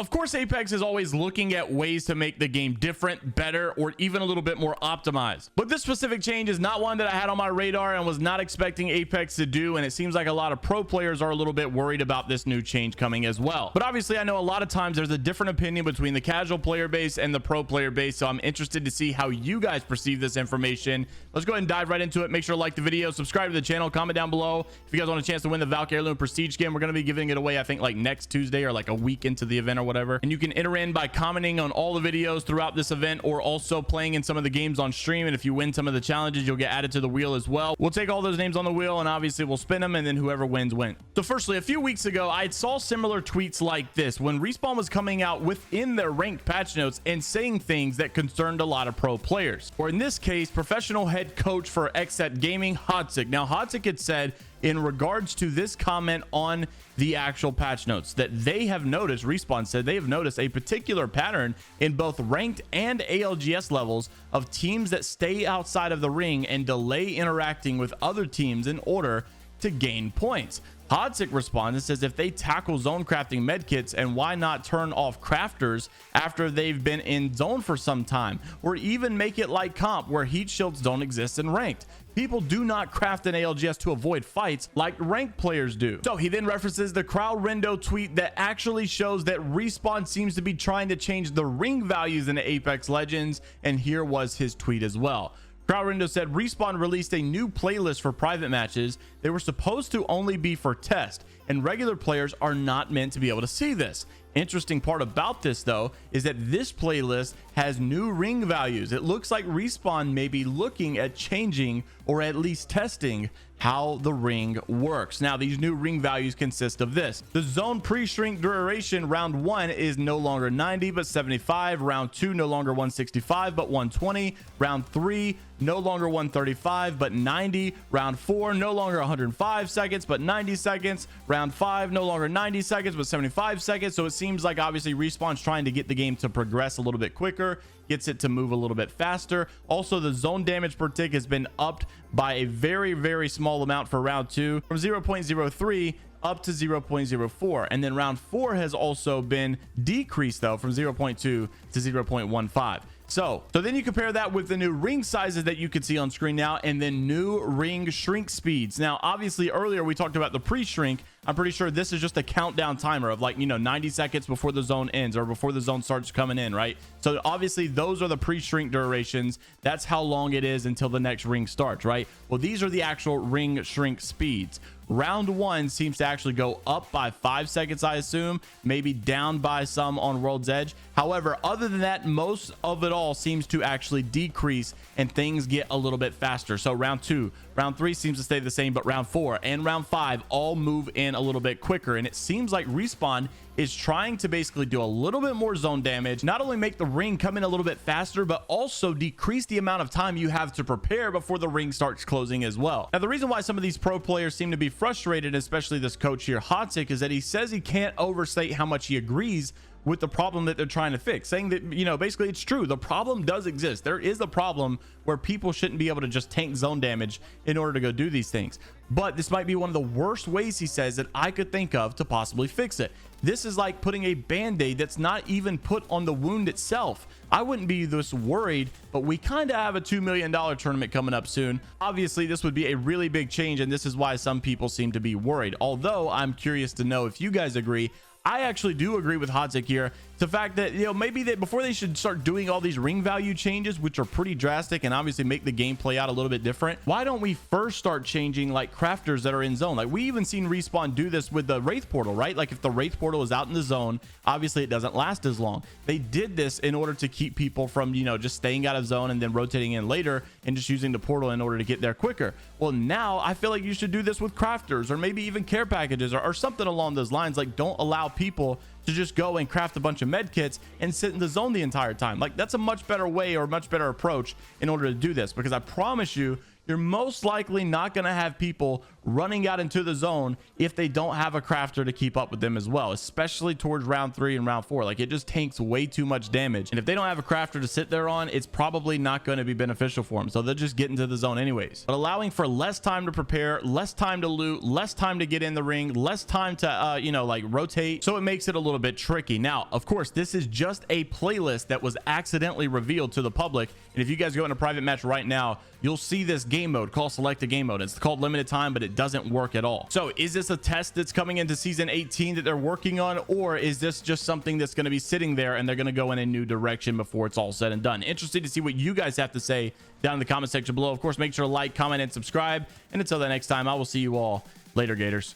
Of course, Apex is always looking at ways to make the game different, better, or even a little bit more optimized. But this specific change is not one that I had on my radar and was not expecting Apex to do, and it seems like a lot of pro players are a little bit worried about this new change coming as well. But obviously, I know a lot of times there's a different opinion between the casual player base and the pro player base, so I'm interested to see how you guys perceive this information. Let's go ahead and dive right into it. Make sure to like the video, subscribe to the channel, comment down below if you guys want a chance to win the Valkyrie Heirloom Prestige skin. We're going to be giving it away, I think, like next Tuesday or like a week into the event or whatever. And you can enter in by commenting on all the videos throughout this event, or also playing in some of the games on stream. And if you win some of the challenges, you'll get added to the wheel as well. We'll take all those names on the wheel, and obviously we'll spin them, and then whoever wins wins. So firstly, a few weeks ago, I saw similar tweets like this when Respawn was coming out within their ranked patch notes and saying things that concerned a lot of pro players, or in this case, professional head coach for XSET Gaming, Hodzik. Now, Hodzik had said in regards to this comment on the actual patch notes that they have noticed, Respawn said they have noticed a particular pattern in both ranked and ALGS levels of teams that stay outside of the ring and delay interacting with other teams in order to gain points. Hodzik responds and says if they tackle zone crafting medkits, and why not turn off crafters after they've been in zone for some time, or even make it like comp where heat shields don't exist in ranked. People do not craft an ALGS to avoid fights like ranked players do. So he then references the Crowd Rendo tweet that actually shows that Respawn seems to be trying to change the ring values in Apex Legends, and here was his tweet as well. Crowdrendo said Respawn released a new playlist for private matches. They were supposed to only be for test, and regular players are not meant to be able to see this. Interesting part about this though is that this playlist has new ring values. It looks like Respawn may be looking at changing, or at least testing, how the ring works. Now, these new ring values consist of this: the zone pre-shrink duration round 1 is no longer 90 but 75, round 2 no longer 165 but 120, round 3 no longer 135 but 90, round 4 no longer 105 seconds but 90 seconds, round 5 no longer 90 seconds but 75 seconds. So it seems like obviously Respawn's trying to get the game to progress a little bit quicker, gets it to move a little bit faster. Also, the zone damage per tick has been upped by a very small amount for round 2, from 0.03 up to 0.04, and then round 4 has also been decreased though from 0.2 to 0.15. So then you compare that with the new ring sizes that you can see on screen now, and then new ring shrink speeds. Now, obviously earlier we talked about the pre-shrink. I'm pretty sure this is just a countdown timer of, like, 90 seconds before the zone ends or before the zone starts coming in, right? So obviously those are the pre-shrink durations. That's how long it is until the next ring starts, right? Well, these are the actual ring shrink speeds. Round 1 seems to actually go up by 5 seconds, I assume, maybe down by some on World's Edge. However, other than that, most of it all seems to actually decrease and things get a little bit faster. So round 2, round 3 seems to stay the same, but round 4 and round 5 all move in a little bit quicker. And it seems like Respawn is trying to basically do a little bit more zone damage, not only make the ring come in a little bit faster, but also decrease the amount of time you have to prepare before the ring starts closing as well. Now, the reason why some of these pro players seem to be frustrated, especially this coach here, Hodzik, is that he says he can't overstate how much he agrees with the problem that they're trying to fix, saying that, basically it's true. The problem does exist. There is a problem where people shouldn't be able to just tank zone damage in order to go do these things. But this might be one of the worst ways, he says, that I could think of to possibly fix it. This is like putting a band-aid that's not even put on the wound itself. I wouldn't be this worried, but we kind of have a $2 million tournament coming up soon. Obviously, this would be a really big change, and this is why some people seem to be worried. Although I'm curious to know if you guys agree. I actually do agree with Hodzik here. It's the fact that, maybe that before they should start doing all these ring value changes, which are pretty drastic and obviously make the game play out a little bit different, why don't we first start changing like crafters that are in zone? Like, we even seen Respawn do this with the Wraith portal, right? Like, if the Wraith portal is out in the zone, obviously it doesn't last as long. They did this in order to keep people from, just staying out of zone and then rotating in later and just using the portal in order to get there quicker. Well, now I feel like you should do this with crafters, or maybe even care packages, or something along those lines. Like, don't allow people to just go and craft a bunch of med kits and sit in the zone the entire time. Like, that's a much better way, or a much better approach in order to do this, because I promise you, you're most likely not going to have people running out into the zone if they don't have a crafter to keep up with them as well, especially towards round 3 and round 4. Like, it just tanks way too much damage, and if they don't have a crafter to sit there on, it's probably not going to be beneficial for them, so they'll just get into the zone anyways. But allowing for less time to prepare, less time to loot, less time to get in the ring, less time to you know, like, rotate, so it makes it a little bit tricky. Now, of course, this is just a playlist that was accidentally revealed to the public, and if you guys go in a private match right now, you'll see this game mode called select a game mode. It's called limited time, but it doesn't work at all. So is this a test that's coming into season 18 that they're working on, or is this just something that's going to be sitting there and they're going to go in a new direction before it's all said and done? Interested to see what you guys have to say down in the comment section below. Of course, make sure to like, comment, and subscribe, and until the next time, I will see you all later, Gators.